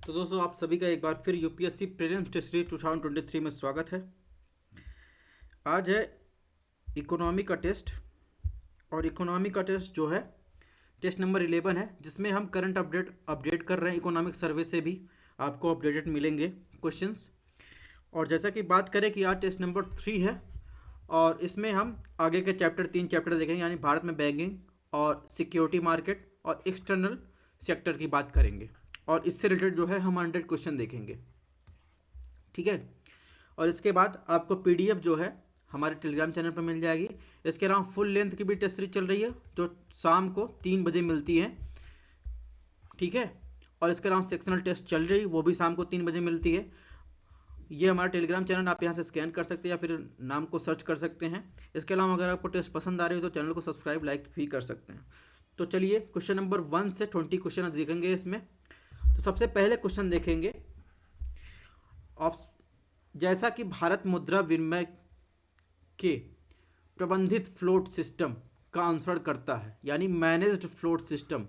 तो दोस्तों आप सभी का एक बार फिर यूपीएससी प्रीलिम्स टेस्ट सीरीज 2023 में स्वागत है। आज है इकोनॉमी का टेस्ट और इकोनॉमी का टेस्ट जो है टेस्ट नंबर 11 है, जिसमें हम करंट अपडेट कर रहे हैं। इकोनॉमिक सर्वे से भी आपको अपडेटेड मिलेंगे क्वेश्चंस। और जैसा कि बात करें कि आज टेस्ट नंबर 3 है और इसमें हम आगे के तीन चैप्टर देखेंगे, यानी भारत में बैंकिंग और सिक्योरिटी मार्केट और एक्सटर्नल सेक्टर की बात करेंगे और इससे रिलेटेड जो है हम 100 क्वेश्चन देखेंगे। ठीक है। और इसके बाद आपको पीडीएफ जो है हमारे टेलीग्राम चैनल पर मिल जाएगी। इसके अलावा फुल लेंथ की भी टेस्ट सीरीज चल रही है जो शाम को 3 बजे मिलती है। ठीक है। और इसके अलावा सेक्शनल टेस्ट चल रही, वो भी शाम को 3 बजे मिलती है। ये हमारा टेलीग्राम चैनल, आप यहाँ से स्कैन कर सकते हैं या फिर नाम को सर्च कर सकते हैं। इसके अलावा अगर आपको टेस्ट पसंद आ रही हो तो चैनल को सब्सक्राइब लाइक भी कर सकते हैं। तो चलिए क्वेश्चन नंबर 1 से 20 क्वेश्चन देखेंगे इसमें। तो सबसे पहले क्वेश्चन देखेंगे, जैसा कि भारत मुद्रा विनिमय के प्रबंधित फ्लोट सिस्टम का अनुसरण करता है, यानी मैनेज्ड फ्लोट सिस्टम,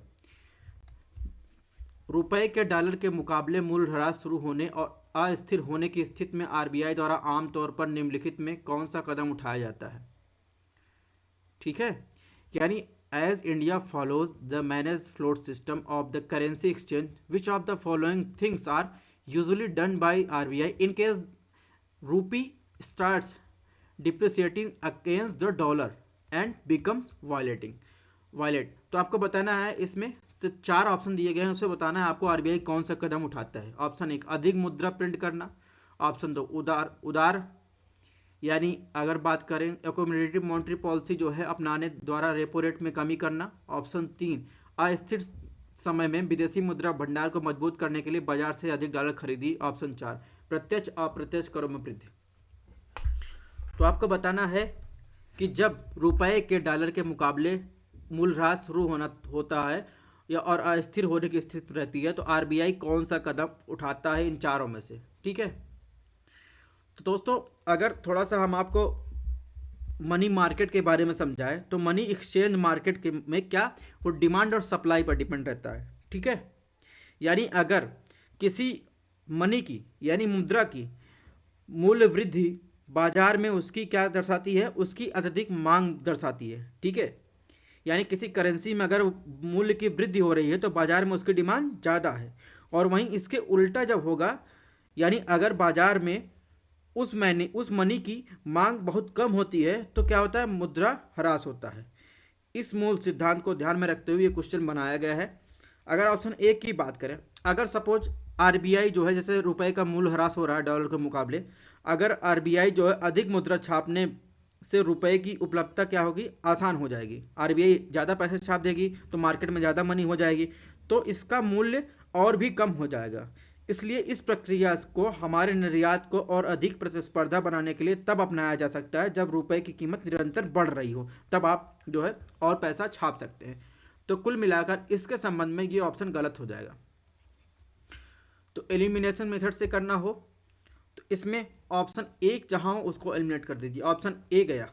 रुपए के डॉलर के मुकाबले मूल्यह्रास शुरू होने और अस्थिर होने की स्थिति में आरबीआई द्वारा आमतौर पर निम्नलिखित में कौन सा कदम उठाया जाता है। ठीक है। यानी as India follows the manage float system of the currency exchange, which of the following things are usually done by RBI in case rupee starts depreciating against the dollar and becomes volatile. तो आपको बताना है, इसमें से 4 option दिए गए हैं, उसे बताना है आपको आरबीआई कौन सा कदम उठाता है। ऑप्शन 1 अधिक मुद्रा प्रिंट करना। ऑप्शन 2 उदार यानी अगर बात करें एकोमोडेटिव मॉनेटरी पॉलिसी जो है अपनाने द्वारा रेपो रेट में कमी करना। ऑप्शन 3 अस्थिर समय में विदेशी मुद्रा भंडार को मजबूत करने के लिए बाजार से अधिक डॉलर खरीदी। ऑप्शन 4 प्रत्यक्ष अप्रत्यक्ष करों में वृद्धि। तो आपको बताना है कि जब रुपए के डॉलर के मुकाबले मूल्यह्रास शुरू होता है या और अस्थिर होने की स्थिति रहती है तो आरबीआई कौन सा कदम उठाता है इन चारों में से। ठीक है। तो दोस्तों अगर थोड़ा सा हम आपको मनी मार्केट के बारे में समझाएं तो मनी एक्सचेंज मार्केट के में क्या वो डिमांड और सप्लाई पर डिपेंड रहता है। ठीक है। यानी अगर किसी मनी की यानी मुद्रा की मूल्य वृद्धि बाजार में उसकी क्या दर्शाती है, उसकी अत्यधिक मांग दर्शाती है। ठीक है। यानी किसी करेंसी में अगर मूल्य की वृद्धि हो रही है तो बाजार में उसकी डिमांड ज़्यादा है। और वहीं इसके उल्टा जब होगा, यानी अगर बाजार में उस मनी की मांग बहुत कम होती है तो क्या होता है, मुद्रा ह्रास होता है। इस मूल सिद्धांत को ध्यान में रखते हुए ये क्वेश्चन बनाया गया है। अगर ऑप्शन 1 की बात करें, अगर सपोज आरबीआई जो है, जैसे रुपए का मूल्य ह्रास हो रहा है डॉलर के मुकाबले, अगर आरबीआई जो है अधिक मुद्रा छापने से रुपए की उपलब्धता क्या होगी, आसान हो जाएगी। आरबीआई ज़्यादा पैसे छाप देगी तो मार्केट में ज़्यादा मनी हो जाएगी, तो इसका मूल्य और भी कम हो जाएगा। इसलिए इस प्रक्रिया को हमारे निर्यात को और अधिक प्रतिस्पर्धा बनाने के लिए तब अपनाया जा सकता है जब रुपए की कीमत निरंतर बढ़ रही हो, तब आप जो है और पैसा छाप सकते हैं। तो कुल मिलाकर इसके संबंध में ये ऑप्शन गलत हो जाएगा। तो एलिमिनेशन मेथड से करना हो तो इसमें ऑप्शन 1 जहां हो उसको एलिमिनेट कर दीजिए, ऑप्शन ए गया।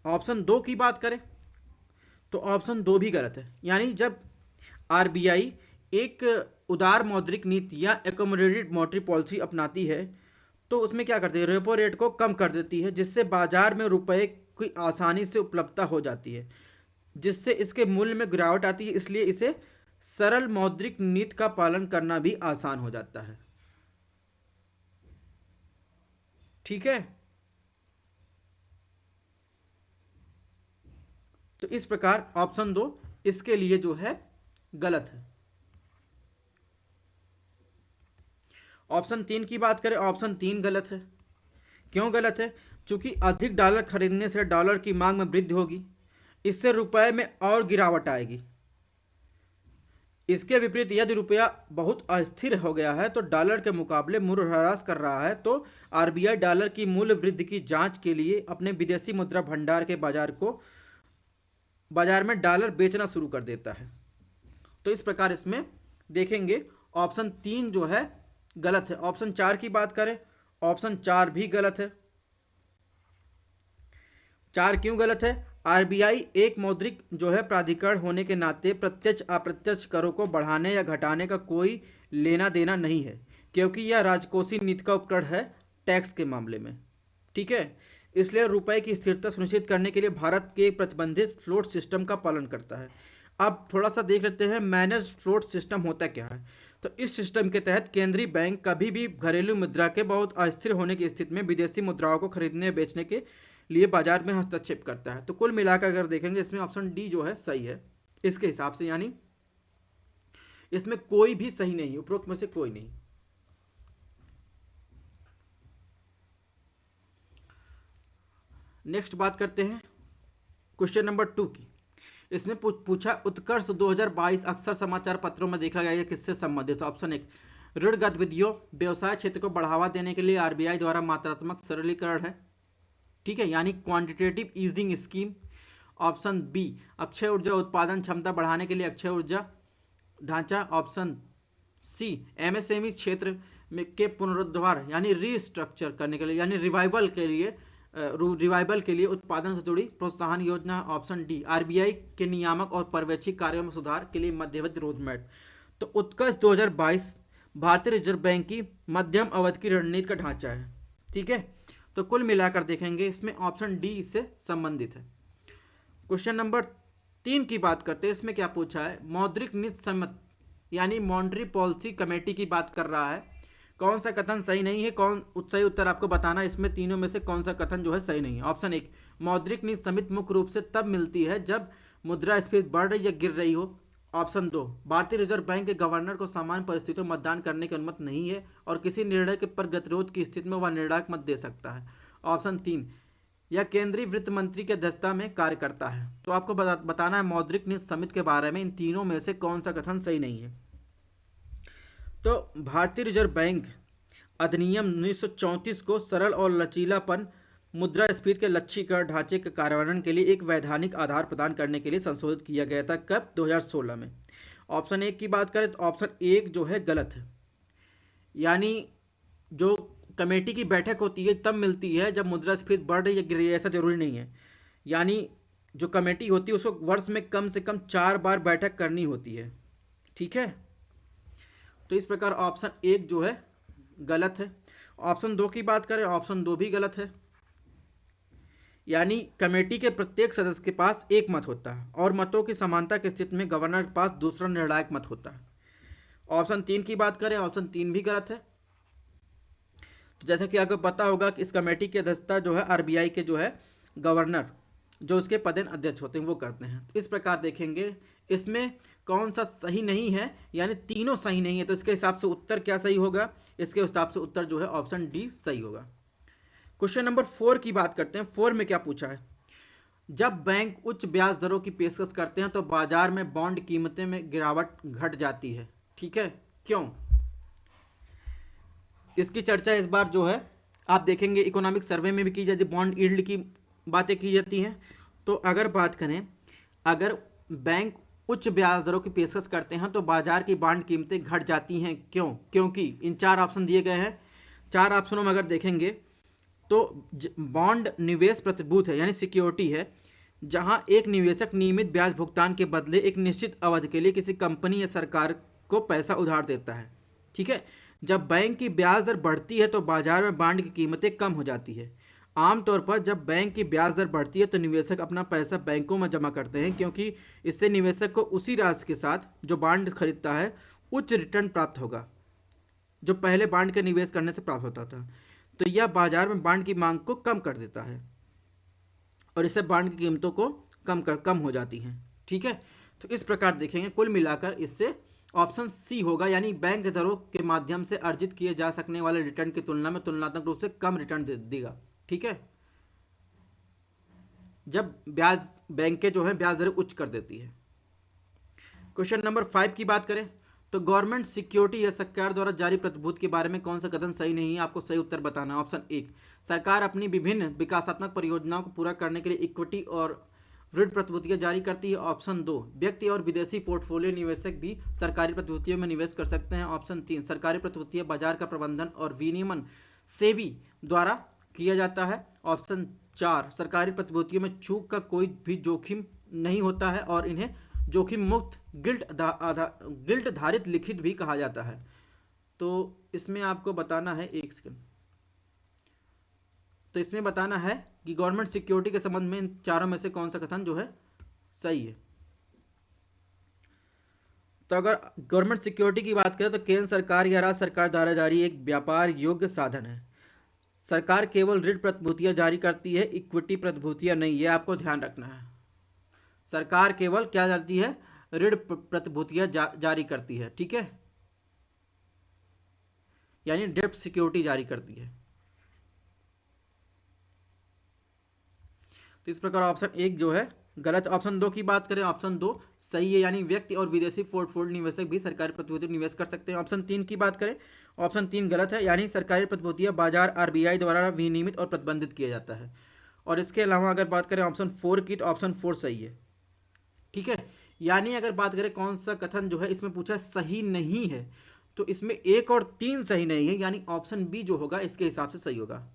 ऑप्शन 2 की बात करें तो ऑप्शन 2 भी गलत है। यानी जब आरबीआई एक उदार मौद्रिक नीति या एकोमोडेटिव मॉनेटरी पॉलिसी अपनाती है तो उसमें क्या करती है, रेपो रेट को कम कर देती है, जिससे बाजार में रुपए की आसानी से उपलब्धता हो जाती है, जिससे इसके मूल्य में गिरावट आती है। इसलिए इसे सरल मौद्रिक नीति का पालन करना भी आसान हो जाता है। ठीक है। तो इस प्रकार ऑप्शन 2 इसके लिए जो है गलत है। ऑप्शन 3 की बात करें, ऑप्शन 3 गलत है। क्यों गलत है? चूंकि अधिक डॉलर खरीदने से डॉलर की मांग में वृद्धि होगी, इससे रुपए में और गिरावट आएगी। इसके विपरीत यदि रुपया बहुत अस्थिर हो गया है तो डॉलर के मुकाबले मूल्य ह्रास कर रहा है तो आरबीआई डॉलर की मूल्य वृद्धि की जांच के लिए अपने विदेशी मुद्रा भंडार के बाजार में डॉलर बेचना शुरू कर देता है। तो इस प्रकार इसमें देखेंगे ऑप्शन 3 जो है गलत है। ऑप्शन 4 की बात करें, ऑप्शन 4 भी गलत है। 4 क्यों गलत है? आरबीआई एक मौद्रिक जो है प्राधिकरण होने के नाते प्रत्यक्ष अप्रत्यक्ष करों को बढ़ाने या घटाने का कोई लेना देना नहीं है, क्योंकि यह राजकोषीय नीति का उपकरण है टैक्स के मामले में। ठीक है, इसलिए रुपए की स्थिरता सुनिश्चित करने के लिए भारत के प्रतिबंधित फ्लोट सिस्टम का पालन करता है। अब थोड़ा सा देख लेते हैं मैनेज फ्लोट सिस्टम होता क्या है। तो इस सिस्टम के तहत केंद्रीय बैंक कभी भी घरेलू मुद्रा के बहुत अस्थिर होने की स्थिति में विदेशी मुद्राओं को खरीदने बेचने के लिए बाजार में हस्तक्षेप करता है। तो कुल मिलाकर अगर देखेंगे इसमें ऑप्शन डी जो है सही है इसके हिसाब से, यानी इसमें कोई भी सही नहीं, उपरोक्त में से कोई नहीं। नेक्स्ट बात करते हैं क्वेश्चन नंबर 2 की। इसमें पूछा उत्कर्ष 2022 अक्सर समाचार पत्रों में देखा गया है, किससे संबंधित। ऑप्शन 1 ऋण गतिविधियों व्यवसाय क्षेत्र को बढ़ावा देने के लिए आरबीआई द्वारा मात्रात्मक सरलीकरण है। ठीक है, यानी quantitative easing scheme. Option B अक्षय ऊर्जा उत्पादन क्षमता बढ़ाने के लिए अक्षय ऊर्जा ढांचा। ऑप्शन सी एमएसएमई क्षेत्र में के पुनरुद्धार यानी रीस्ट्रक्चर करने के लिए यानी रिवाइवल के लिए उत्पादन से जुड़ी प्रोत्साहन योजना। ऑप्शन डी आरबीआई के नियामक और पर्यवेक्षी कार्यों में सुधार के लिए मध्यवर्ती रोडमैप। तो उत्कर्ष 2022 भारतीय रिजर्व बैंक की मध्यम अवधि की रणनीति का ढांचा है। ठीक है, तो कुल मिलाकर देखेंगे इसमें ऑप्शन डी इससे संबंधित है। क्वेश्चन नंबर 3 की बात करते हैं। इसमें क्या पूछा है, मौद्रिक नीति समिति यानी मॉनेटरी पॉलिसी कमेटी की बात कर रहा है। कौन सा कथन सही नहीं है, कौन सही उत्तर आपको बताना है। इसमें तीनों में से कौन सा कथन जो है सही नहीं है। ऑप्शन 1 मौद्रिक नीति समिति मुख्य रूप से तब मिलती है जब मुद्रास्फीति बढ़ रही या गिर रही हो। ऑप्शन 2 भारतीय रिजर्व बैंक के गवर्नर को सामान्य परिस्थितियों में मतदान करने की अनुमति नहीं है और किसी निर्णय के पर गतिरोध की स्थिति में वह निर्णायक मत दे सकता है। ऑप्शन 3 यह केंद्रीय वित्त मंत्री की अध्यक्षता में कार्य करता है। तो आपको बताना है मौद्रिक नीति समिति के बारे में इन तीनों में से कौन सा कथन सही नहीं है। तो भारतीय रिजर्व बैंक अधिनियम 1934 को सरल और लचीलापन मुद्रास्फीति के लक्ष्यीकरण ढांचे के कार्यान्वयन के लिए एक वैधानिक आधार प्रदान करने के लिए संशोधित किया गया था। कब? 2016 में। ऑप्शन 1 की बात करें तो ऑप्शन 1 जो है गलत है, यानी जो कमेटी की बैठक होती है तब मिलती है जब मुद्रास्फीति बढ़ रही है गिर रही है, ऐसा जरूरी नहीं है। यानी जो कमेटी होती है उसको वर्ष में कम से कम 4 बार बैठक करनी होती है। ठीक है, तो इस प्रकार ऑप्शन 1 जो है गलत है। ऑप्शन 2 की बात करें, ऑप्शन 2 भी गलत है, यानी कमेटी के प्रत्येक सदस्य के पास एक मत होता है और मतों की समानता की स्थिति में गवर्नर के पास दूसरा निर्णायक मत होता है। ऑप्शन 3 की बात करें, ऑप्शन 3 भी गलत है। तो जैसा कि आपको पता होगा कि इस कमेटी की अध्यक्षता जो है आरबीआई के जो है गवर्नर जो उसके पदेन अध्यक्ष होते हैं वो करते हैं। तो इस प्रकार देखेंगे इसमें कौन सा सही नहीं है, यानी तीनों सही नहीं है। तो इसके हिसाब से उत्तर क्या सही होगा, इसके हिसाब से उत्तर जो है ऑप्शन डी सही होगा। क्वेश्चन नंबर 4 की बात करते हैं। 4 में क्या पूछा है, जब बैंक उच्च ब्याज दरों की पेशकश करते हैं तो बाजार में बॉन्ड कीमतें में गिरावट घट जाती है। ठीक है, क्यों? इसकी चर्चा इस बार जो है आप देखेंगे इकोनॉमिक सर्वे में भी की जाती है, बॉन्ड यील्ड की बातें की जाती हैं। तो अगर बात करें, अगर बैंक उच्च ब्याज दरों की पेशकश करते हैं तो बाजार की बॉन्ड कीमतें घट जाती हैं। क्यों? क्योंकि इन 4 ऑप्शन दिए गए हैं। 4 ऑप्शनों में अगर देखेंगे तो बॉन्ड निवेश प्रतिभूत है यानी सिक्योरिटी है, जहां एक निवेशक नियमित ब्याज भुगतान के बदले एक निश्चित अवधि के लिए किसी कंपनी या सरकार को पैसा उधार देता है। ठीक है, जब बैंक की ब्याज दर बढ़ती है तो बाजार में बॉन्ड की कीमतें कम हो जाती है। आमतौर पर जब बैंक की ब्याज दर बढ़ती है तो निवेशक अपना पैसा बैंकों में जमा करते हैं, क्योंकि इससे निवेशक को उसी राशि के साथ जो बॉन्ड खरीदता है उच्च रिटर्न प्राप्त होगा जो पहले बॉन्ड के निवेश करने से प्राप्त होता था। तो यह बाजार में बॉन्ड की मांग को कम कर देता है और इससे बॉन्ड की कीमतों को कम हो जाती हैं। ठीक है, तो इस प्रकार देखेंगे कुल मिलाकर इससे ऑप्शन सी होगा, यानी बैंक दरों के माध्यम से अर्जित किए जा सकने वाले रिटर्न की तुलना में तुलनात्मक रूप से कम रिटर्न देगा। ठीक है, जब ब्याज बैंकें जो है ब्याज दरें उच्च कर देती है। क्वेश्चन नंबर 5 की बात करें तो गवर्नमेंट सिक्योरिटी या सरकार द्वारा जारी प्रतिभूति के बारे में कौन सा कथन सही नहीं है, आपको सही उत्तर बताना है। ऑप्शन 1 सरकार अपनी विभिन्न विकासात्मक परियोजनाओं को पूरा करने के लिए इक्विटी और ऋण प्रतिभूतियां जारी करती है। ऑप्शन 2 व्यक्ति और विदेशी पोर्टफोलियो निवेशक भी सरकारी प्रतिभूतियों में निवेश कर सकते हैं। ऑप्शन 3 सरकारी प्रतिभूतियां बाजार का प्रबंधन और विनियमन सेबी द्वारा किया जाता है। ऑप्शन 4 सरकारी प्रतिभूतियों में चूक का कोई भी जोखिम नहीं होता है और इन्हें जोखिम मुक्त गिल्ट धारित लिखित भी कहा जाता है। तो इसमें आपको बताना है, एक सेकंड, तो इसमें बताना है कि गवर्नमेंट सिक्योरिटी के संबंध में इन चारों में से कौन सा कथन जो है सही है। तो अगर गवर्नमेंट सिक्योरिटी की बात करें तो केंद्र सरकार या राज्य सरकार द्वारा जारी एक व्यापार योग्य साधन है। सरकार केवल ऋण प्रतिभूतियां जारी करती है, इक्विटी प्रतिभूतियां नहीं, ये आपको ध्यान रखना है। सरकार केवल क्या करती है, ऋण प्रतिभूतियां जारी करती है, ठीक है, यानी डेब्ट सिक्योरिटी जारी करती है। तो इस प्रकार ऑप्शन एक जो है गलत। ऑप्शन दो की बात करें, ऑप्शन दो सही है, यानी व्यक्ति और विदेशी पोर्टफोलियो निवेशक भी सरकारी प्रतिभूतियों में निवेश कर सकते हैं। ऑप्शन तीन की बात करें, ऑप्शन तीन गलत है, यानी सरकारी प्रतिभूतियां बाजार आरबीआई द्वारा विनियमित और प्रतिबंधित किया जाता है। और इसके अलावा अगर बात करें ऑप्शन फोर की, तो ऑप्शन फोर सही है, ठीक है। यानी अगर बात करें कौन सा कथन जो है इसमें पूछा सही नहीं है, तो इसमें एक और तीन सही नहीं है, यानी ऑप्शन बी जो होगा इसके हिसाब से सही होगा।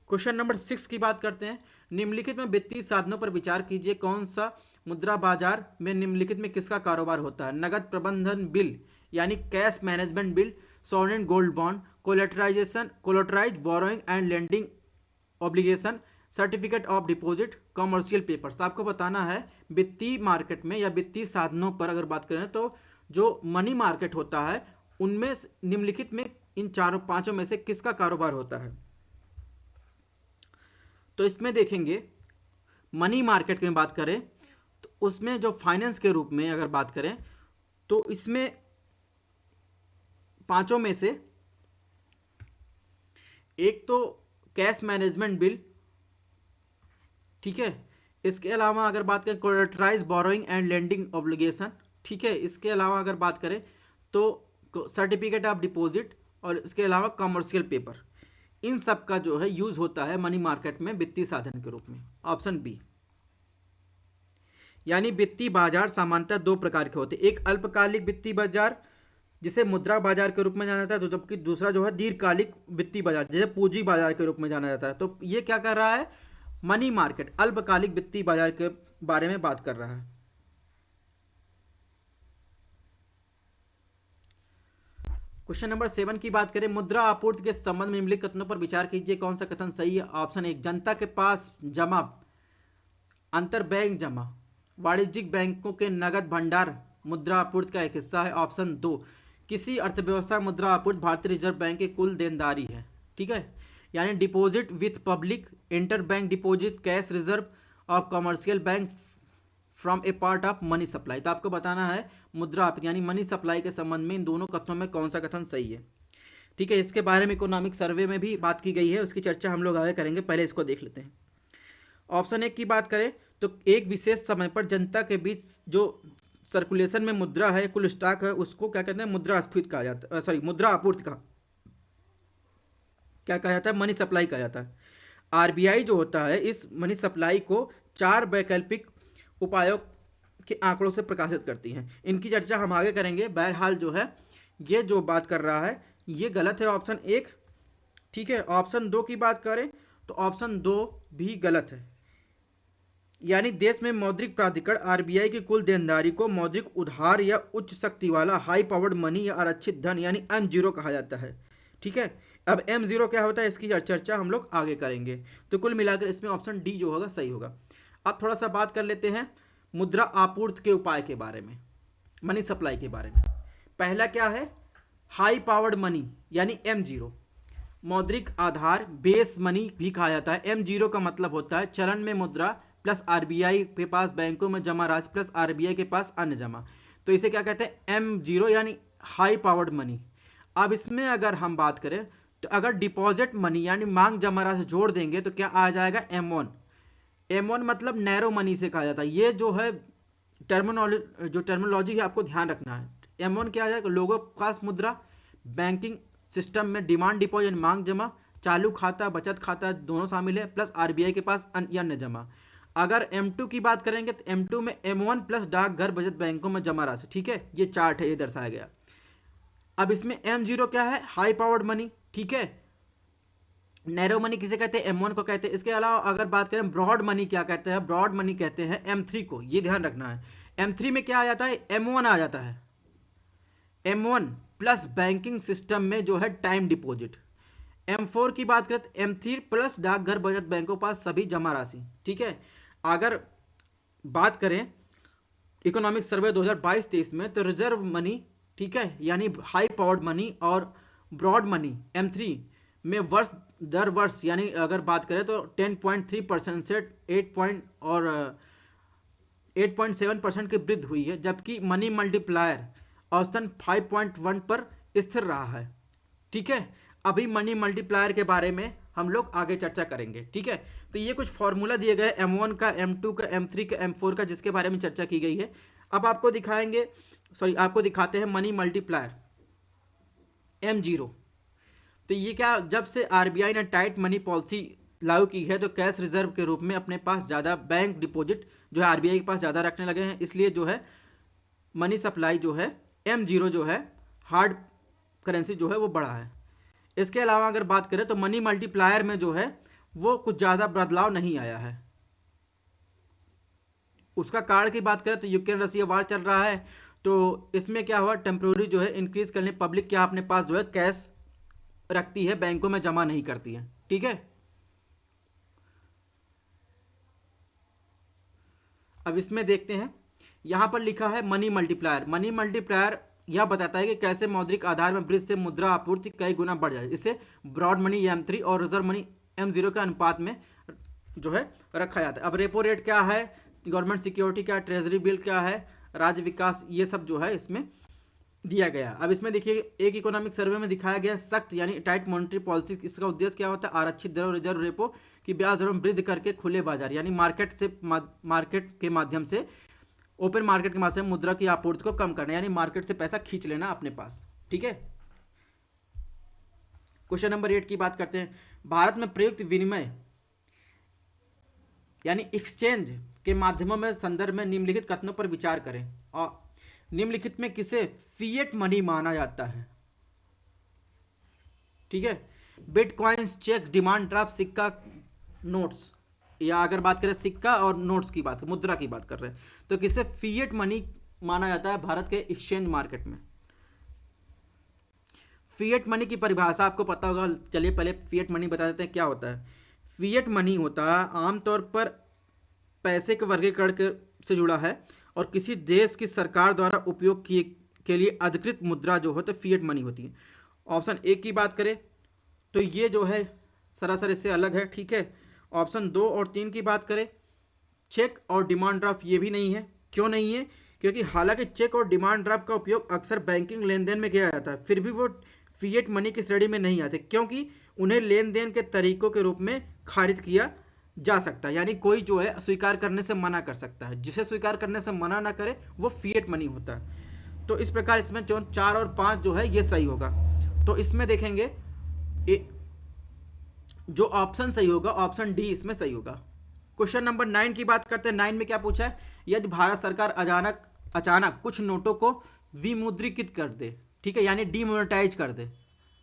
क्वेश्चन नंबर 6 की बात करते हैं। निम्नलिखित में वित्तीय साधनों पर विचार कीजिए, कौन सा मुद्रा बाजार में निम्नलिखित में किसका कारोबार होता है? नगद प्रबंधन बिल यानी cash management bill, sovereign gold bond, collateralise borrowing and lending obligation, certificate of deposit, commercial papers. आपको बताना है वित्तीय मार्केट में या वित्तीय साधनों पर अगर बात करें तो जो मनी मार्केट होता है उनमें निम्नलिखित में इन चारों पांचों में से किसका कारोबार होता है? तो इसमें देखेंगे मनी मार्केट की बात करें तो उसमें जो फाइनेंस के रूप में अगर बात करें तो इसमें पांचों में से एक तो कैश मैनेजमेंट बिल, ठीक है, इसके अलावा अगर बात करें कोलेटराइज बोरोइंग एंड लेंडिंग ऑब्लिगेशन, ठीक है, इसके अलावा अगर बात करें तो सर्टिफिकेट ऑफ डिपॉजिट और इसके अलावा कमर्शियल पेपर, इन सब का जो है यूज होता है मनी मार्केट में वित्तीय साधन के रूप में। ऑप्शन बी, यानी वित्तीय बाजार सामान्यतः दो प्रकार के होते हैं, एक अल्पकालिक वित्तीय बाजार जिसे मुद्रा बाजार के रूप में जाना जाता है, तो जबकि दूसरा जो है दीर्घकालिक वित्तीय बाजार जिसे पूंजी बाजार के रूप में जाना जाता है। तो ये क्या कर रहा है, मनी मार्केट अल्पकालिक वित्तीय बाजार के बारे में बात कर रहा है। क्वेश्चन नंबर 7 की बात करें, मुद्रा आपूर्ति के संबंध में निम्नलिखित कथनों पर विचार कीजिए, कौन सा कथन सही है? ऑप्शन एक, जनता के पास जमा, अंतर बैंक जमा, वाणिज्यिक बैंकों के नगद भंडार मुद्रा आपूर्ति का एक हिस्सा है। ऑप्शन दो, किसी अर्थव्यवस्था मुद्रा आपूर्ति भारतीय रिजर्व बैंक की कुल देनदारी है, ठीक है, यानी deposit with public, inter bank deposit, cash reserve of commercial bank from A part of money supply. तो आपको बताना है मुद्रा आपूर्ति यानी मनी सप्लाई के संबंध में इन दोनों कथनों में कौन सा कथन सही है, ठीक है। इसके बारे में इकोनॉमिक सर्वे में भी बात की गई है, उसकी चर्चा हम लोग आगे करेंगे, पहले इसको देख लेते हैं। ऑप्शन एक की बात करें तो एक विशेष समय पर जनता के बीच जो सर्कुलेशन में मुद्रा है, कुल स्टॉक है, उसको क्या कहते हैं, मुद्रास्फीति कहा जाता है, सॉरी मुद्रा आपूर्ति का क्या कहा जाता है, मनी सप्लाई कहा जाता है। आरबीआई जो होता है इस मनी सप्लाई को चार वैकल्पिक उपायों के आंकड़ों से प्रकाशित करती हैं, इनकी चर्चा हम आगे करेंगे। बहरहाल जो है ये जो बात कर रहा है ये गलत है, ऑप्शन एक, ठीक है। ऑप्शन दो की बात करें तो ऑप्शन दो भी गलत है, यानी देश में मौद्रिक प्राधिकरण आरबीआई की कुल देनदारी को मौद्रिक उधार या उच्च शक्ति वाला हाई पावर्ड मनी या आरक्षित धन यानी M0 कहा जाता है, ठीक है। अब M0 क्या होता है इसकी चर्चा हम लोग आगे करेंगे। तो कुल मिलाकर इसमें ऑप्शन डी जो होगा सही होगा। अब थोड़ा सा बात कर लेते हैं मुद्रा आपूर्ति के उपाय के बारे में, मनी सप्लाई के बारे में। पहला क्या है, हाई पावर्ड मनी यानी M0, मौद्रिक आधार बेस मनी भी कहा जाता है। M0 का मतलब होता है चलन में मुद्रा प्लस आरबीआई के पास बैंकों में जमा राशि प्लस आरबीआई के पास अन्य जमा, तो इसे क्या कहते हैं, M0 यानी हाई पावर्ड मनी। अब इसमें अगर हम बात करें तो अगर डिपॉजिट मनी यानी मांग जमा राशि जोड़ देंगे तो क्या आ जाएगा, M1। M1 मतलब नैरो मनी से कहा जाता है। ये जो है टर्मिनोलॉजी है आपको ध्यान रखना है। M1 क्या आ जाएगा, लोगों के पास मुद्रा, बैंकिंग सिस्टम में डिमांड डिपॉजिट मांग जमा, चालू खाता बचत खाता दोनों शामिल है, प्लस आरबीआई के पास अन्य जमा। अगर M2 की बात करेंगे तो M2 में M1 प्लस डाकघर बचत बैंकों में जमा राशि, ठीक है, ये चार्ट है, ये दर्शाया गया। अब इसमें M0 क्या है, हाई पावर्ड मनी, ठीक है। नैरो मनी किसे कहते हैं, M1 को कहते हैं। इसके अलावा अगर बात करें ब्रॉड मनी क्या कहते हैं, ब्रॉड मनी कहते हैं M3 को, ये ध्यान रखना है। M3 में क्या आ जाता है, M1 आ जाता है। M1 प्लस बैंकिंग सिस्टम में जो है टाइम डिपॉजिट। M4 की बात करें तो M3 प्लस डाकघर बचत बैंकों के पास सभी जमा राशि। ठीक है, अगर बात करें इकोनॉमिक सर्वे 2022-23 में तो रिजर्व मनी, ठीक है, यानी हाई पावर्ड मनी और ब्रॉड मनी M3 में वर्ष दर वर्ष यानी अगर बात करें तो 10.3% से 8.7% की वृद्धि हुई है, जबकि मनी मल्टीप्लायर औसतन 5.1 पर स्थिर रहा है। ठीक है, अभी मनी मल्टीप्लायर के बारे में हम लोग आगे चर्चा करेंगे। ठीक है, तो ये कुछ फॉर्मूला दिए गए M1 का, M2 का, M3 का, M4 का, जिसके बारे में चर्चा की गई है। अब आपको दिखाते हैं मनी मल्टीप्लायर M0। तो ये क्या, जब से आरबीआई ने टाइट मनी पॉलिसी लागू की है तो कैश रिजर्व के रूप में अपने पास ज़्यादा बैंक डिपॉजिट जो है आरबीआई के पास ज़्यादा रखने लगे हैं, इसलिए जो है मनी सप्लाई जो है M0 जो है हार्ड करेंसी जो है वो बढ़ा है। इसके अलावा अगर बात करें तो मनी मल्टीप्लायर में जो है वो कुछ ज़्यादा बदलाव नहीं आया है। उसका कारण की बात करें तो यूक्रेन रसिया वार चल रहा है, तो इसमें क्या हुआ, टेम्प्रोरी जो है इंक्रीज करने पब्लिक क्या अपने पास जो है कैश रखती है, बैंकों में जमा नहीं करती है। ठीक है, अब इसमें देखते हैं, यहां पर लिखा है मनी मल्टीप्लायर। मनी मल्टीप्लायर यह बताता है कि कैसे मौद्रिक आधार में वृद्धि से मुद्रा आपूर्ति कई गुना बढ़ जाए। इसे ब्रॉड मनी M3 और रिजर्व मनी M0 के अनुपात में जो है रखा जाता है। अब रेपो रेट क्या है, गवर्नमेंट सिक्योरिटी क्या, ट्रेजरी बिल क्या है, राज्य विकास, ये सब जो है इसमें दिया गया। अब इसमें देखिए एक इकोनॉमिक सर्वे में दिखाया गया सख्त यानी टाइट मॉनेटरी पॉलिसी। इसका उद्देश्य क्या होता है, आरक्षित दरों रिजर्व रेपो की ब्याज दरों में वृद्धि करके खुले बाजार यानी मार्केट के माध्यम से, ओपन मार्केट के माध्यम से मुद्रा की आपूर्ति को कम करना, यानी मार्केट से पैसा खींच लेना अपने पास। ठीक है, क्वेश्चन नंबर 8 की बात करते हैं। भारत में प्रयुक्त विनिमय यानी एक्सचेंज के माध्यमों में संदर्भ में निम्नलिखित कथनों पर विचार करें और निम्नलिखित में किसे फिएट मनी माना जाता है। ठीक है, बिटकॉइंस, चेक, डिमांड ड्राफ्ट, सिक्का, नोट्स, या अगर बात करें सिक्का और नोट्स की बात, मुद्रा की बात कर रहे हैं, तो किसे फिएट मनी माना जाता है भारत के एक्सचेंज मार्केट में। फिएट मनी की परिभाषा आपको पता होगा, चलिए पहले फिएट मनी बता देते हैं क्या होता है। फिएट मनी होता है आमतौर पर पैसे के वर्गीकरण से जुड़ा है और किसी देश की सरकार द्वारा उपयोग किए के लिए अधिकृत मुद्रा जो होता है फिएट मनी होती है। ऑप्शन ए की बात करें तो ये जो है सरासर इससे अलग है। ठीक है, ऑप्शन 2 और 3 की बात करें, चेक और डिमांड ड्राफ्ट, ये भी नहीं है। क्यों नहीं है, क्योंकि हालांकि चेक और डिमांड ड्राफ्ट का उपयोग अक्सर बैंकिंग लेन देन में किया जाता है, फिर भी वो फिएट मनी की श्रेणी में नहीं आते, क्योंकि उन्हें लेन देन के तरीकों के रूप में खारिज किया जा सकता है। यानी कोई जो है स्वीकार करने से मना कर सकता है, जिसे स्वीकार करने से मना ना करे वो फिएट मनी होता है। तो इस प्रकार इसमें जो 4 और 5 जो है ये सही होगा। तो इसमें देखेंगे जो ऑप्शन सही होगा, ऑप्शन डी इसमें सही होगा। क्वेश्चन नंबर 9 की बात करते हैं। 9 में क्या पूछा है, यदि भारत सरकार अचानक कुछ नोटों को विमुद्रीकृत कर दे, ठीक है, यानी डीमोनेटाइज कर दे,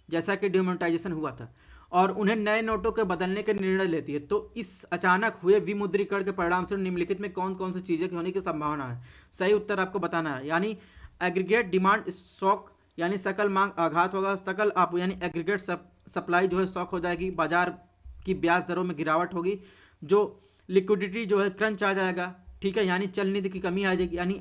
जैसा कि डीमोनेटाइजेशन हुआ था, और उन्हें नए नोटों के बदलने के निर्णय लेती है, तो इस अचानक हुए विमुद्रीकरण के परिणाम से निम्नलिखित में कौन कौन सी चीज़ें होने की संभावना है। सही उत्तर आपको बताना है, यानी एग्रीगेट डिमांड शॉक यानी सकल मांग आघात होगा, सकल आप यानी एग्रीगेट सप्लाई जो है शॉक हो जाएगी, बाजार की ब्याज दरों में गिरावट होगी, जो लिक्विडिटी जो है क्रंच आ जाएगा, ठीक है, यानी चल निधि की कमी आ जाएगी, यानी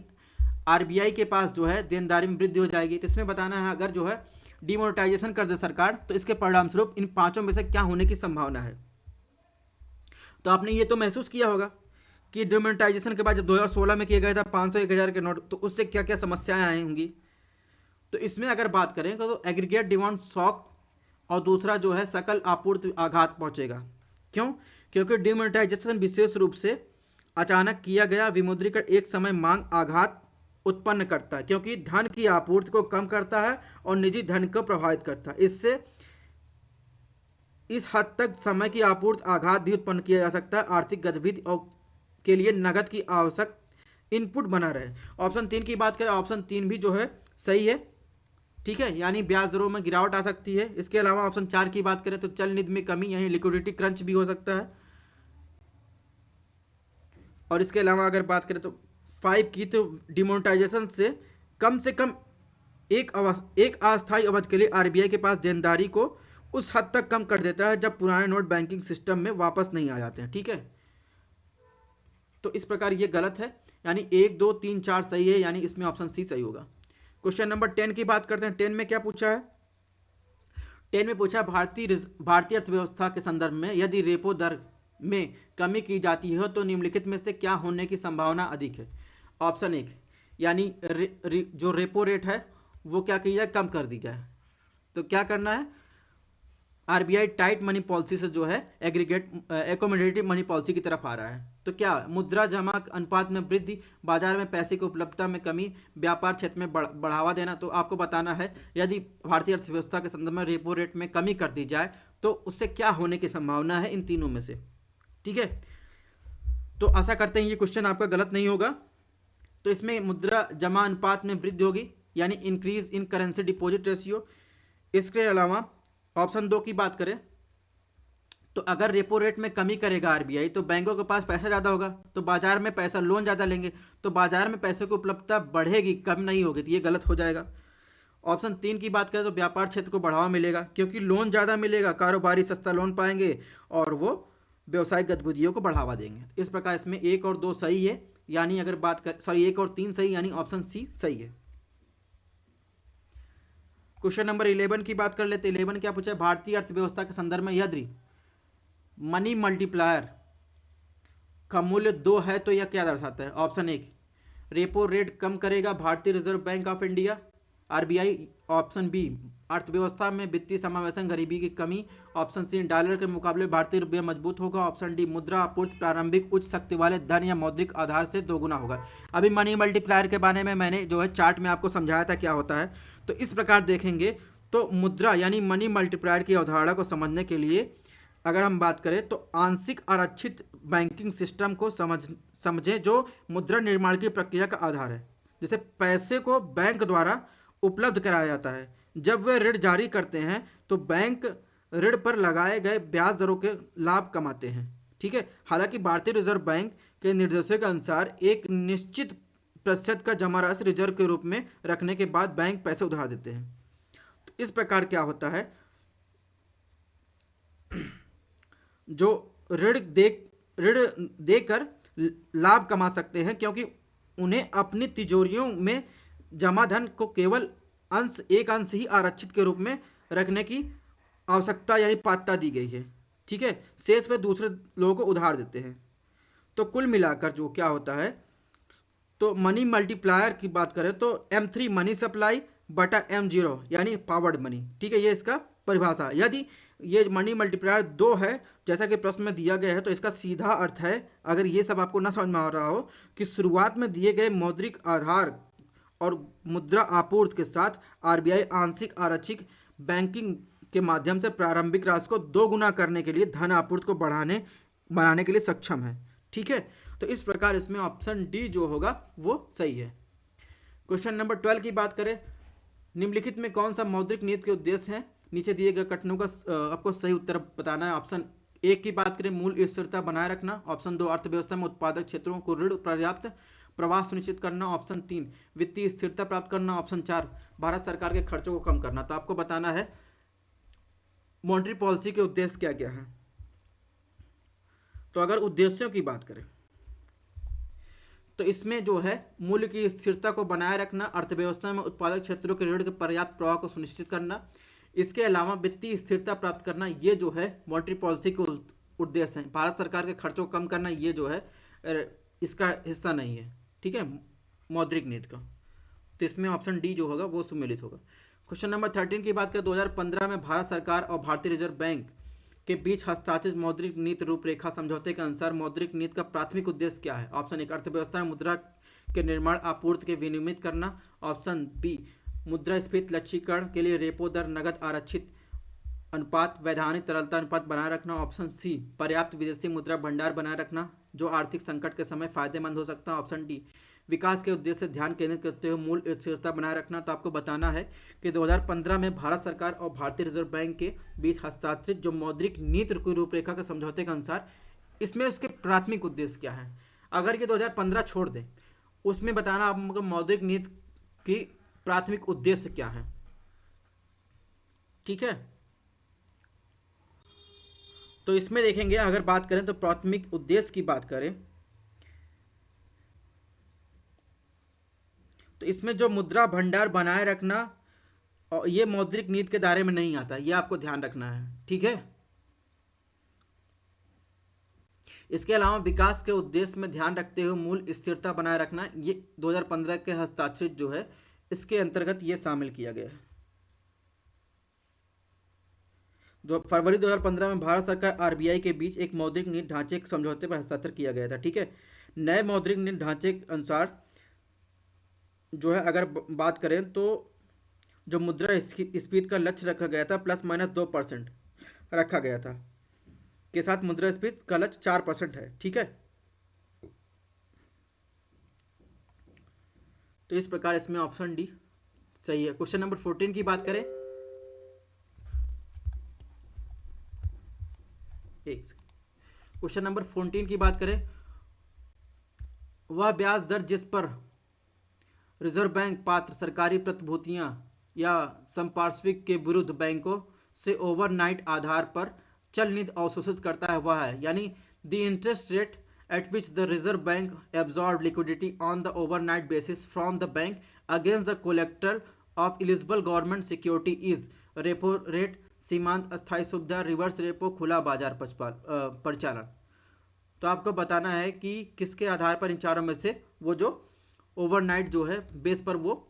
आरबीआई के पास जो है देनदारी में वृद्धि हो जाएगी। तो इसमें बताना है अगर जो है डिमोनेटाइजेशन कर दे सरकार तो इसके परिणाम स्वरूप इन पांचों में से क्या होने की संभावना है। तो आपने ये तो महसूस किया होगा कि डिमोनेटाइजेशन के बाद जब 2016 में किया गया था 500 1000 के नोट, तो उससे क्या क्या समस्याएं आई होंगी। तो इसमें अगर बात करें तो एग्रीगेट डिमांड शॉक और दूसरा जो है सकल आपूर्ति आघात पहुंचेगा। क्यों, क्योंकि डिमोनेटाइजेशन विशेष रूप से अचानक किया गया विमुद्रीकरण एक समय मांग आघात उत्पन्न करता है, क्योंकि धन की आपूर्ति को कम करता है और निजी धन को प्रभावित करता है। इससे इस हद तक समय की आपूर्ति आघात भी उत्पन्न किया जा सकता है, आर्थिक गतिविधि और के लिए नगद की आवश्यक इनपुट बना रहे। ऑप्शन 3 की बात करें, ऑप्शन 3 भी जो है सही है, ठीक है, यानी ब्याज दरों में गिरावट आ सकती है। इसके अलावा ऑप्शन 4 की बात करें तो चल निधि में कमी यानी लिक्विडिटी क्रंच भी हो सकता है। और इसके अलावा अगर बात करें तो 5 की तो डिमोनेटाइजेशन से कम एक अस्थायी अवधि के लिए आरबीआई के पास देनदारी को उस हद तक कम कर देता है जब पुराने नोट बैंकिंग सिस्टम में वापस नहीं आ जाते हैं। ठीक है, तो इस प्रकार ये गलत है, यानी 1 2 3 4 सही है, यानी इसमें ऑप्शन सी सही होगा। क्वेश्चन नंबर 10 की बात करते हैं। 10 में क्या पूछा है? 10 में पूछा भारतीय अर्थव्यवस्था के संदर्भ में यदि रेपो दर में कमी की जाती है तो निम्नलिखित में से क्या होने की संभावना अधिक है? ऑप्शन 1, यानी जो रेपो रेट है वो क्या की जाए, कम कर दी जाए। तो क्या करना है, आरबीआई टाइट मनी पॉलिसी से जो है एकोमोडेटिव मनी पॉलिसी की तरफ आ रहा है। तो क्या मुद्रा जमा अनुपात में वृद्धि, बाजार में पैसे की उपलब्धता में कमी, व्यापार क्षेत्र में बढ़ावा देना। तो आपको बताना है यदि भारतीय अर्थव्यवस्था के संदर्भ में रेपो रेट में कमी कर दी जाए तो उससे क्या होने की संभावना है इन तीनों में से। ठीक है, तो आशा करते हैं ये क्वेश्चन आपका गलत नहीं होगा। तो इसमें मुद्रा जमा अनुपात में वृद्धि होगी, यानी increase in currency deposit ratio. इसके अलावा ऑप्शन 2 की बात करें तो अगर रेपो रेट में कमी करेगा आरबीआई तो बैंकों के पास पैसा ज़्यादा होगा, तो बाजार में पैसा लोन ज़्यादा लेंगे, तो बाजार में पैसे की उपलब्धता बढ़ेगी, कम नहीं होगी, तो ये गलत हो जाएगा। ऑप्शन 3 की बात करें तो व्यापार क्षेत्र को बढ़ावा मिलेगा, क्योंकि लोन ज़्यादा मिलेगा, कारोबारी सस्ता लोन पाएंगे और वो व्यवसायिक गतिविधियों को बढ़ावा देंगे। इस प्रकार इसमें 1 और 2 सही है, यानी अगर बात कर 1 और 3 सही, यानी ऑप्शन सी सही है। क्वेश्चन नंबर 11 की बात कर लेते। 11 क्या पूछा है? भारतीय अर्थव्यवस्था के संदर्भ में यदि मनी मल्टीप्लायर का मूल्य 2 है तो यह क्या दर्शाता है? ऑप्शन 1, रेपो रेट कम करेगा भारतीय reserve bank of India RBI. Option B, अर्थव्यवस्था में वित्तीय समावेशन, गरीबी की कमी। ऑप्शन सी, डॉलर के मुकाबले भारतीय रुपया मजबूत होगा। ऑप्शन डी, मुद्रा आपूर्ति प्रारंभिक उच्च शक्ति वाले धन या मौद्रिक आधार से दोगुना होगा। अभी मनी मल्टीप्लायर के बारे में मैंने जो है चार्ट में आपको समझाया था क्या होता है। तो इस प्रकार देखेंगे तो मुद्रा यानी मनी मल्टीप्लायर की अवधारणा को समझने के लिए अगर हम बात करें तो आंशिक आरक्षित बैंकिंग सिस्टम को समझें जो मुद्रा निर्माण की प्रक्रिया का आधार है। जैसे पैसे को बैंक द्वारा उपलब्ध कराया जाता है, जब वे ऋण जारी करते हैं तो बैंक ऋण पर लगाए गए ब्याज दरों के लाभ कमाते हैं। ठीक है, हालांकि भारतीय रिजर्व बैंक के निर्देशों के अनुसार एक निश्चित प्रतिशत का जमा राशि रिजर्व के रूप में रखने के बाद बैंक पैसे उधार देते हैं। तो इस प्रकार क्या होता है, जो ऋण देकर लाभ कमा सकते हैं, क्योंकि उन्हें अपनी तिजोरियों में जमा धन को केवल एक अंश ही आरक्षित के रूप में रखने की आवश्यकता यानी पात्रता दी गई है। ठीक है, शेष वे दूसरे लोगों को उधार देते हैं। तो कुल मिलाकर जो क्या होता है, तो मनी मल्टीप्लायर की बात करें तो M3 मनी सप्लाई बटा M0 यानी पावर्ड मनी। ठीक है, ये इसका परिभाषा। यदि ये मनी मल्टीप्लायर 2 है जैसा कि प्रश्न में दिया गया है तो इसका सीधा अर्थ है, अगर ये सब आपको ना समझ में आ रहा हो, कि शुरुआत में दिए गए मौद्रिक आधार और मुद्रा आपूर्ति के साथ आरबीआई आंशिक आरक्षित बैंकिंग के माध्यम से प्रारंभिक राशि को 2 गुना करने के लिए धन आपूर्ति को बढ़ाने के लिए सक्षम है। ठीक है, तो इस प्रकार इसमें ऑप्शन डी जो होगा वो सही है। क्वेश्चन नंबर 12 की बात करें, निम्नलिखित में कौन सा मौद्रिक नीति के उद्देश्य है? नीचे दिए गए कथनों का आपको सही उत्तर बताना है। ऑप्शन 1 की बात करें, मूल्य स्थिरता बनाए रखना। ऑप्शन 2, अर्थव्यवस्था में उत्पादक क्षेत्रों को ऋण पर्याप्त प्रवाह सुनिश्चित करना। ऑप्शन 3, वित्तीय स्थिरता प्राप्त करना। ऑप्शन 4, भारत सरकार के खर्चों को कम करना। तो आपको बताना है मॉनेटरी पॉलिसी के उद्देश्य क्या क्या है। तो अगर उद्देश्यों की बात करें तो इसमें जो है मूल्य की स्थिरता को बनाए रखना, अर्थव्यवस्था में उत्पादक क्षेत्रों के ऋण के पर्याप्त प्रवाह को सुनिश्चित करना, इसके अलावा वित्तीय स्थिरता प्राप्त करना, ये जो है मॉनेटरी पॉलिसी के उद्देश्य हैं। भारत सरकार के खर्चों को कम करना ये जो है इसका हिस्सा नहीं है। ठीक है, मौद्रिक नीति का। तो इसमें ऑप्शन डी जो होगा वो सम्मिलित होगा। क्वेश्चन नंबर 13 की बात करें, 2015 में भारत सरकार और भारतीय रिजर्व बैंक के बीच हस्ताक्षरित मौद्रिक नीति रूपरेखा समझौते के अनुसार मौद्रिक नीति का प्राथमिक उद्देश्य क्या है? ऑप्शन 1, अर्थव्यवस्था में मुद्रा के निर्माण आपूर्ति के विनियमित करना। ऑप्शन बी, मुद्रास्फीति लक्ष्यीकरण के लिए रेपो दर नगद आरक्षित अनुपात वैधानिक तरलता अनुपात बनाए रखना। ऑप्शन सी, पर्याप्त विदेशी मुद्रा भंडार बनाए रखना जो आर्थिक संकट के समय फायदेमंद हो सकता है। ऑप्शन डी, विकास के उद्देश्य से ध्यान केंद्रित करते हुए मूल्य स्थिरता बनाए रखना। तो आपको बताना है कि 2015 में भारत सरकार और भारतीय रिजर्व बैंक के बीच हस्ताक्षरित जो मौद्रिक नीति की रूपरेखा के समझौते के अनुसार इसमें उसके प्राथमिक उद्देश्य क्या है। अगर ये 2015 छोड़ दें, उसमें बताना आपको मौद्रिक नीति की प्राथमिक उद्देश्य क्या है। ठीक है, तो इसमें देखेंगे, अगर बात करें तो प्राथमिक उद्देश्य की बात करें तो इसमें जो मुद्रा भंडार बनाए रखना, और ये मौद्रिक नीति के दायरे में नहीं आता, ये आपको ध्यान रखना है। ठीक है, इसके अलावा विकास के उद्देश्य में ध्यान रखते हुए मूल स्थिरता बनाए रखना, ये 2015 के हस्ताक्षरित जो है इसके अंतर्गत ये शामिल किया गया है। जो फरवरी 2015 में भारत सरकार आरबीआई के बीच एक मौद्रिक नीति ढांचे के समझौते पर हस्ताक्षर किया गया था। ठीक है, नए मौद्रिक नीति ढांचे के अनुसार जो है अगर बात करें तो जो मुद्रा स्फीति का लक्ष्य रखा गया था ±2% रखा गया था, के साथ मुद्रास्फीति का लक्ष्य 4% है। ठीक है, तो इस प्रकार इसमें ऑप्शन डी सही है। क्वेश्चन नंबर 14 की बात करें, क्वेश्चन नंबर 14 की बात करें, वह ब्याज दर जिस पर रिजर्व बैंक पात्र सरकारी प्रतिभूतियां या संपार्श्विक के विरुद्ध बैंकों से ओवरनाइट आधार पर चल निधि अवशोषित करता है वह है, यानी the interest rate at which the reserve bank absorb liquidity on the overnight basis from the bank against the collector of eligible government security is repo rate, सीमांत अस्थायी सुविधा, रिवर्स रेपो, खुला बाजार परिचालन। तो आपको बताना है कि किसके आधार पर इन चारों में से वो जो ओवरनाइट जो है बेस पर वो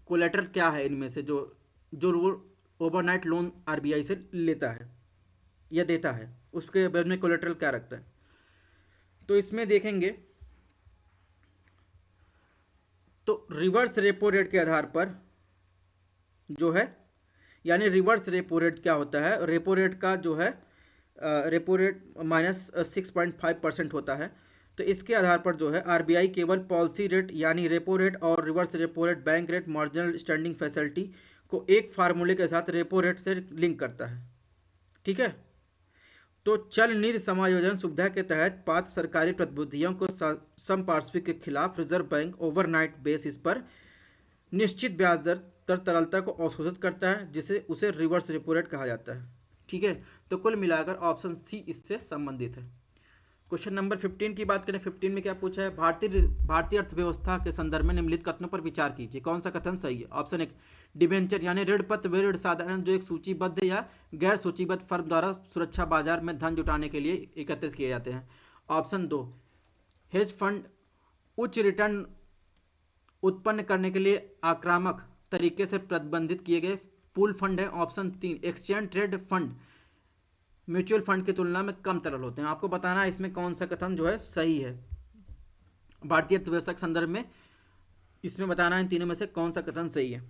कोलेटरल क्या है, इनमें से जो जो वो ओवरनाइट लोन आरबीआई से लेता है या देता है, उसके बारे में कोलेटरल क्या रखता है। तो इसमें देखेंगे तो रिवर्स रेपो रेट के आधार पर जो है, यानी रिवर्स रेपो रेट क्या होता है, रेपो रेट का जो है रेपो रेट -6.5% होता है। तो इसके आधार पर जो है आरबीआई केवल पॉलिसी रेट यानी रेपो रेट और reverse repo rate, bank rate, marginal standing facility को एक फार्मूले के साथ रेपो रेट से लिंक करता है। ठीक है, तो चल निधि समायोजन सुविधा के तहत पात्र सरकारी प्रतिभूतियों को संपार्श्विक के खिलाफ रिजर्व बैंक ओवरनाइट बेसिस पर निश्चित ब्याज दर तरलता को अवशोषित करता है, जिसे उसे रिवर्स रेपो रेट कहा जाता है। ठीक है, तो कुल मिलाकर ऑप्शन सी इससे संबंधित है। क्वेश्चन नंबर 15 की बात करें, 15 में क्या पूछा है, भारतीय अर्थव्यवस्था के संदर्भ में निम्नलिखित कथनों पर विचार कीजिए, कौन सा कथन सही है। ऑप्शन 1, डिबेंचर यानी ऋण पत्र वे ऋण साधन जो एक सूचीबद्ध या गैर सूचीबद्ध फर्म द्वारा सुरक्षा बाजार में धन जुटाने के लिए एकत्रित किए जाते हैं। ऑप्शन 2, हेज फंड उच्च रिटर्न उत्पन्न करने के लिए आक्रामक तरीके से प्रतिबंधित किए गए पूल फंड है। Option 3, exchange trade fund mutual fund की तुलना में कम तरल होते हैं। आपको बताना है इसमें कौन सा कथन जो है सही है भारतीय अर्थव्यवस्था के संदर्भ में, इसमें बताना है इन तीनों में से कौन सा कथन सही है।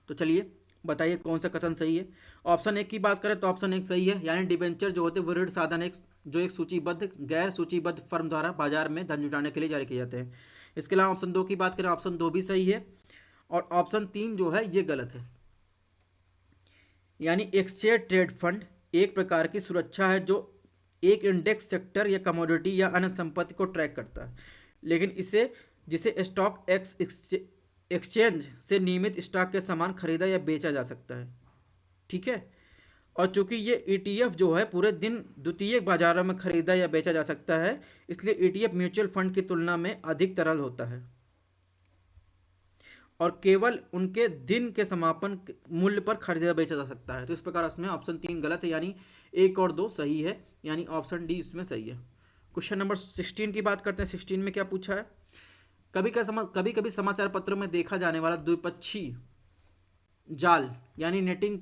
तो चलिए बताइए कौन सा कथन सही है। ऑप्शन 1 की बात करें तो ऑप्शन 1 सही है, यानी डिबेंचर जो होते हैं वो ऋण साधन जो एक सूचीबद्ध गैर सूचीबद्ध फर्म द्वारा बाजार में धन जुटाने के लिए जारी किए जाते हैं। इसके अलावा ऑप्शन 2 की बात करें, ऑप्शन 2 भी सही है, और ऑप्शन 3 जो है ये गलत है, यानी एक्सचेंज ट्रेड फंड एक प्रकार की सुरक्षा है जो एक इंडेक्स सेक्टर या कमोडिटी या अन्य संपत्ति को ट्रैक करता है, लेकिन जिसे स्टॉक एक्सचेंज से नियमित स्टॉक के समान खरीदा या बेचा जा सकता है। ठीक है, और चूंकि ये ETF जो है पूरे दिन द्वितीयक बाजारों में खरीदा या बेचा जा सकता है, इसलिए ETF म्यूचुअल फंड की तुलना में अधिक तरल होता है और केवल उनके दिन के समापन मूल्य पर खरीदा बेचा जा सकता है। तो इस प्रकार इसमें ऑप्शन 3 गलत है, यानी 1 और 2 सही है, यानी ऑप्शन डी इसमें सही है। क्वेश्चन नंबर 16 की बात करते हैं। 16 में क्या पूछा है, कभी कभी समाचार पत्रों में देखा जाने वाला द्विपक्षीय जाल यानी नेटिंग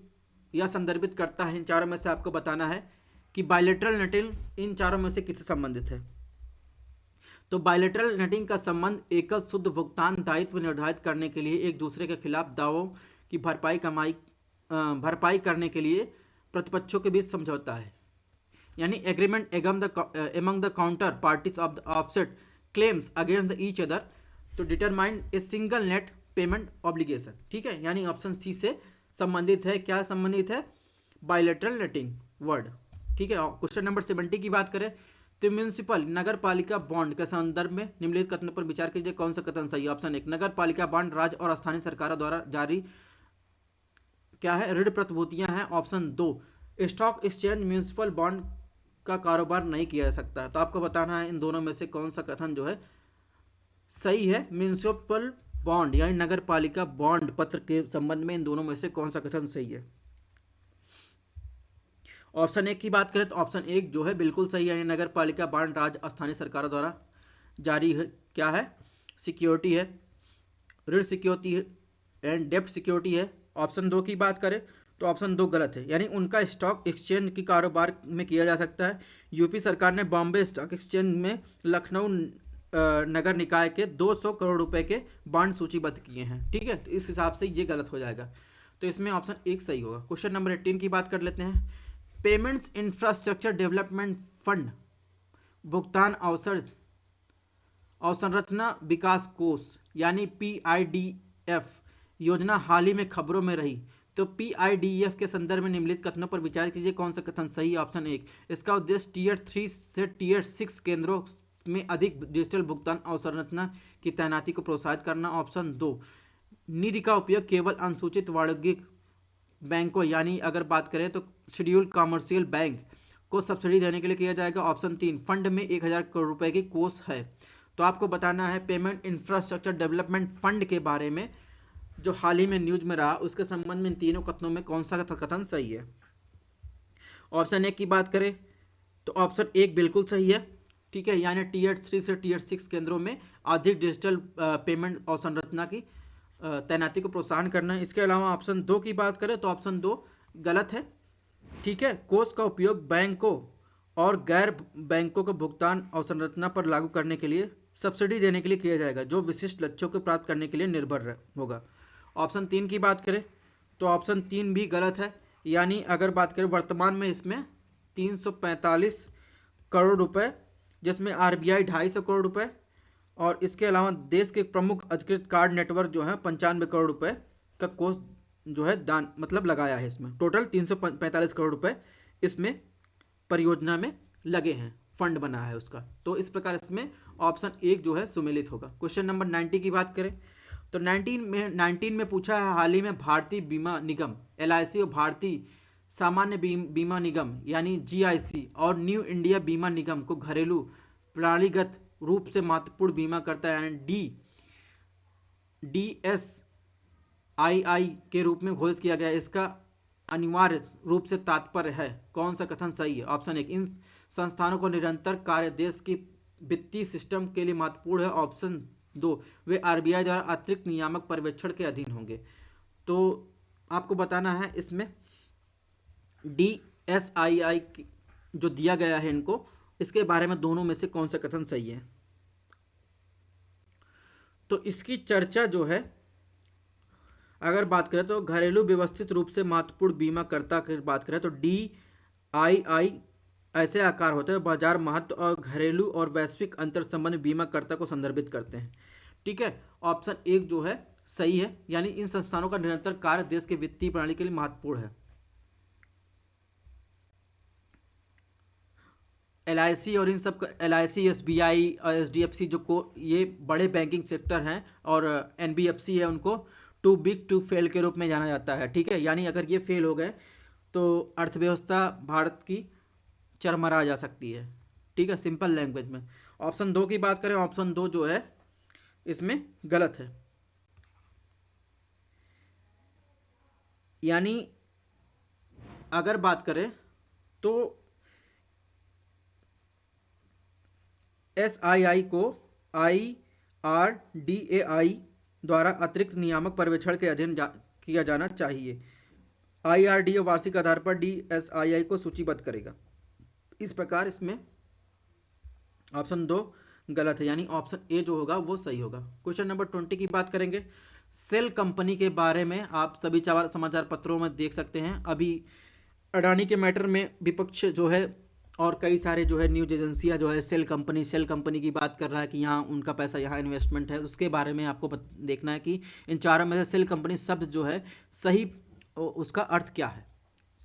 यह संदर्भित करता है, इन चारों में से आपको बताना है कि बायलैटरल नेटिंग इन चारों में से किससे संबंधित है। तो बायलैटरल नेटिंग का संबंध एकल शुद्ध भुगतान दायित्व निर्धारित करने के लिए एक दूसरे के खिलाफ दावों की भरपाई करने के लिए प्रतिपक्षों के बीच समझौता है, यानी agreement among the counterparties of the offset claims against the each other to determine a single net payment obligation. ठीक है, यानी ऑप्शन सी से संबंधित है। क्या संबंधित है, बायलैटरल नेटिंग वर्ड। ठीक है, क्वेश्चन नंबर 70 की बात करें तो म्यूनिसिपल नगर पालिका बॉन्ड के संदर्भ में निम्नलिखित कथनों पर विचार कीजिए, कौन सा कथन सही है। ऑप्शन 1, नगर पालिका बॉन्ड राज्य और स्थानीय सरकारों द्वारा जारी क्या है, ऋण प्रतिभूतियां हैं। Option 2, stock exchange municipal bond का कारोबार नहीं किया जा सकता है। तो आपको बताना है इन दोनों में से कौन सा कथन जो है सही है। म्यूनिसिपल बॉन्ड यानी नगर पालिका बॉन्ड पत्र के संबंध में इन दोनों में से कौन सा कथन सही है। ऑप्शन 1 की बात करें तो ऑप्शन 1 जो है बिल्कुल सही है, नगर पालिका बॉन्ड राज्य स्थानीय सरकारों द्वारा जारी है, क्या है, सिक्योरिटी है, ऋण सिक्योरिटी है एंड डेप्ट सिक्योरिटी है। ऑप्शन 2 की बात करें तो ऑप्शन 2 गलत है, यानी उनका स्टॉक एक्सचेंज की कारोबार में किया जा सकता है। यूपी सरकार ने बॉम्बे स्टॉक एक्सचेंज में लखनऊ नगर निकाय के 200 करोड़ रुपए के बॉन्ड सूचीबद्ध किए हैं। ठीक है, तो इस हिसाब से ये गलत हो जाएगा, तो इसमें ऑप्शन 1 सही होगा। क्वेश्चन नंबर 18 की बात कर लेते हैं। पेमेंट्स इंफ्रास्ट्रक्चर डेवलपमेंट फंड भुगतान अवसंरचना विकास कोष यानी PIDF योजना हाल ही में खबरों में रही। तो PIDF के संदर्भ में निम्नलिखित कथनों पर विचार कीजिए, कौन सा कथन सही। ऑप्शन 1, इसका उद्देश्य टीयर 3 से टीयर 6 केंद्रों में अधिक डिजिटल भुगतान अवसंरचना की तैनाती को प्रोत्साहित करना। ऑप्शन 2, निधि का उपयोग केवल अनुसूचित वाणिज्यिक बैंकों यानी अगर बात करें तो शेड्यूल्ड कॉमर्शियल बैंक को सब्सिडी देने के लिए किया जाएगा। ऑप्शन 3, फंड में 1000 करोड़ रुपए की कोष है। तो आपको बताना है पेमेंट इंफ्रास्ट्रक्चर डेवलपमेंट फंड के बारे में जो हाल ही में न्यूज में रहा, उसके संबंध में इन तीनों कथनों में कौन सा कथन सही है। ऑप्शन 1 की बात करें तो ऑप्शन 1 बिल्कुल सही है। ठीक है, यानी टीयर 3 से टीयर 6 केंद्रों में अधिक डिजिटल पेमेंट अवसंरचना की तैनाती को प्रोत्साहन करना है। इसके अलावा ऑप्शन 2 की बात करें तो ऑप्शन 2 गलत है। ठीक है, कोष का उपयोग बैंकों और गैर बैंकों को भुगतान अवसंरचना पर लागू करने के लिए सब्सिडी देने के लिए किया जाएगा, जो विशिष्ट लक्ष्यों को प्राप्त करने के लिए निर्भर होगा। ऑप्शन 3 की बात करें तो ऑप्शन 3 भी गलत है, यानी अगर बात करें वर्तमान में इसमें 345 करोड़ रुपए, जिसमें RBI 250 करोड़ रुपए और इसके अलावा देश के प्रमुख अधिकृत कार्ड नेटवर्क जो है 95 करोड़ रुपए का कोष जो है दान मतलब लगाया है। इसमें टोटल 345 करोड़ रुपए इसमें परियोजना में लगे हैं, फंड बना है उसका। तो इस प्रकार इसमें ऑप्शन 1 जो है सुमेलित होगा। क्वेश्चन नंबर 90 की बात करें तो 19 में पूछा है, हाल ही में भारतीय बीमा निगम LIC और भारतीय सामान्य बीमा निगम यानी GIC और न्यू इंडिया बीमा निगम को घरेलू प्रणालीगत रूप से महत्वपूर्ण बीमा करता है यानी DSII के रूप में घोषित किया गया है। इसका अनिवार्य रूप से तात्पर्य है, कौन सा कथन सही है। ऑप्शन 1, इन संस्थानों को निरंतर कार्य देश की वित्तीय सिस्टम के लिए महत्वपूर्ण है। ऑप्शन 2, वे RBI द्वारा अतिरिक्त नियामक पर्यवेक्षण के अधीन होंगे। तो आपको बताना है इसमें DSII जो दिया गया है इनको, इसके बारे में दोनों में से कौन सा कथन सही है। तो इसकी चर्चा जो है अगर बात करें तो घरेलू व्यवस्थित रूप से महत्वपूर्ण बीमाकर्ता की बात करें तो DII ऐसे आकार होते हैं बाजार महत्व और घरेलू और वैश्विक अंतर संबंधी बीमाकर्ता को संदर्भित करते हैं। ठीक है, ऑप्शन 1 जो है सही है, यानी इन संस्थानों का निरंतर कार्य देश के वित्तीय प्रणाली के लिए महत्वपूर्ण है। LIC और इन सब LIC, SBI और HDFC ये बड़े बैंकिंग सेक्टर हैं और NBFC है, उनको टू बिग टू फेल के रूप में जाना जाता है। ठीक है, यानी अगर ये फेल हो गए तो अर्थव्यवस्था भारत की चरमरा जा सकती है। ठीक है, सिंपल लैंग्वेज में। ऑप्शन 2 की बात करें, ऑप्शन 2 जो है इसमें गलत है, यानी अगर बात करें तो SII को IRDAI द्वारा अतिरिक्त नियामक पर्यवेक्षण के अधीन किया जाना चाहिए। IRDA वार्षिक आधार पर DSII को सूचीबद्ध करेगा। इस प्रकार इसमें ऑप्शन 2 गलत है, यानी ऑप्शन A जो होगा वो सही होगा। क्वेश्चन नंबर 20 की बात करेंगे। सेल कंपनी के बारे में आप सभी समाचार पत्रों में देख सकते हैं। अभी अडानी के मैटर में विपक्ष जो है और कई सारे जो है न्यूज एजेंसियां जो है सेल कंपनी की बात कर रहा है कि यहाँ उनका पैसा यहाँ इन्वेस्टमेंट है। उसके बारे में आपको देखना है कि इन चारों में से सेल कंपनी शब्द जो है सही उसका अर्थ क्या है।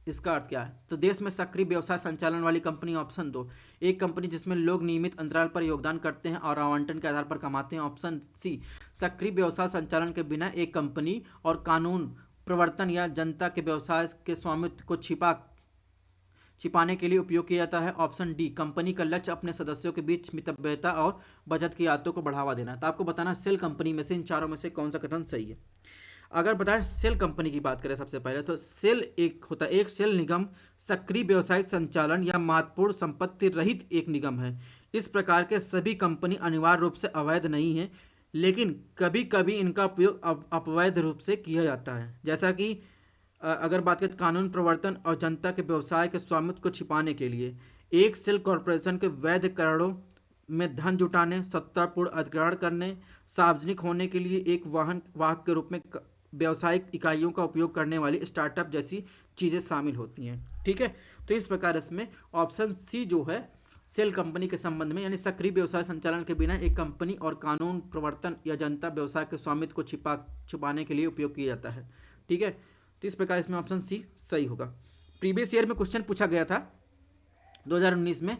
इसका अर्थ क्या है? तो देश में सक्रिय व्यवसाय संचालन वाली कंपनी ऑप्शन 2, एक कंपनी जिसमें लोग नियमित अंतराल पर योगदान करते हैं और आवंटन के आधार पर कमाते हैं। ऑप्शन सी, सक्रिय व्यवसाय संचालन के बिना एक कंपनी और कानून प्रवर्तन या जनता के व्यवसाय के स्वामित्व को छिपाने के लिए उपयोग किया जाता है। ऑप्शन डी, कंपनी का लक्ष्य अपने सदस्यों के बीच मितव्ययता और बचत की आदतों को बढ़ावा देना। तो आपको बताना सेल कंपनी में से इन चारों में से कौन सा कथन सही है। अगर बताएं सेल कंपनी की बात करें सबसे पहले, तो सेल एक होता है, एक सेल निगम सक्रिय व्यावसायिक संचालन या महत्वपूर्ण संपत्ति रहित एक निगम है। इस प्रकार के सभी कंपनी अनिवार्य रूप से अवैध नहीं है, लेकिन कभी कभी इनका उपयोग अवैध रूप से किया जाता है। जैसा कि अगर बात करें कानून प्रवर्तन और जनता के व्यवसाय के स्वामित्व को छिपाने के लिए, एक सेल कॉरपोरेशन के वैध करोड़ों में धन जुटाने, सत्तापूर्ण अधिग्रहण करने, सार्वजनिक होने के लिए एक वाहक के रूप में व्यावसायिक इकाइयों का उपयोग करने वाली स्टार्टअप जैसी चीज़ें शामिल होती हैं। ठीक है, तो इस प्रकार इसमें ऑप्शन सी जो है सेल कंपनी के संबंध में, यानी सक्रिय व्यवसाय संचालन के बिना एक कंपनी और कानून प्रवर्तन या जनता व्यवसाय के स्वामित्व को छुपाने के लिए उपयोग किया जाता है। ठीक है, तो इस प्रकार इसमें ऑप्शन सी सही होगा। प्रीवियस ईयर में क्वेश्चन पूछा गया था 2019 में,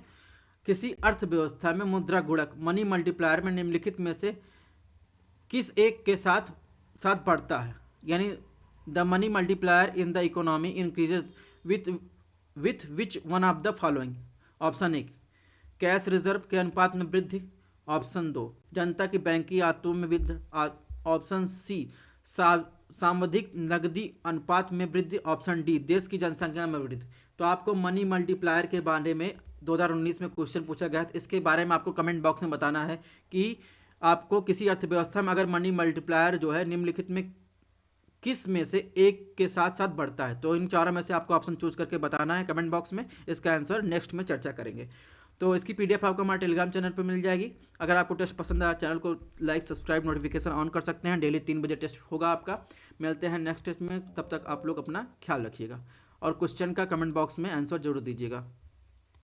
किसी अर्थव्यवस्था में मुद्रा गुणक मनी मल्टीप्लायर में निम्नलिखित में से किस एक के साथ साथ बढ़ता है, यानी the money multiplier in the economy increases with which one of the following. Option एक, कैश रिजर्व के अनुपात में वृद्धि। ऑप्शन दो, जनता की बैंकिंग आदतों में वृद्धि। ऑप्शन सी, सामूहिक नकदी अनुपात में वृद्धि। ऑप्शन डी, देश की जनसंख्या में वृद्धि। तो आपको मनी मल्टीप्लायर के बारे में 2019 में क्वेश्चन पूछा गया था, इसके बारे में आपको कमेंट बॉक्स में बताना है कि आपको किसी अर्थव्यवस्था में अगर मनी मल्टीप्लायर जो है निम्नलिखित में किस में से एक के साथ साथ बढ़ता है। तो इन चारों में से आपको ऑप्शन चूज करके बताना है कमेंट बॉक्स में। इसका आंसर नेक्स्ट में चर्चा करेंगे। तो इसकी पीडीएफ आपको हमारे टेलीग्राम चैनल पर मिल जाएगी। अगर आपको टेस्ट पसंद आया, चैनल को लाइक सब्सक्राइब नोटिफिकेशन ऑन कर सकते हैं। डेली 3 बजे टेस्ट होगा आपका। मिलते हैं नेक्स्ट टेस्ट में, तब तक आप लोग अपना ख्याल रखिएगा और क्वेश्चन का कमेंट बॉक्स में आंसर जरूर दीजिएगा।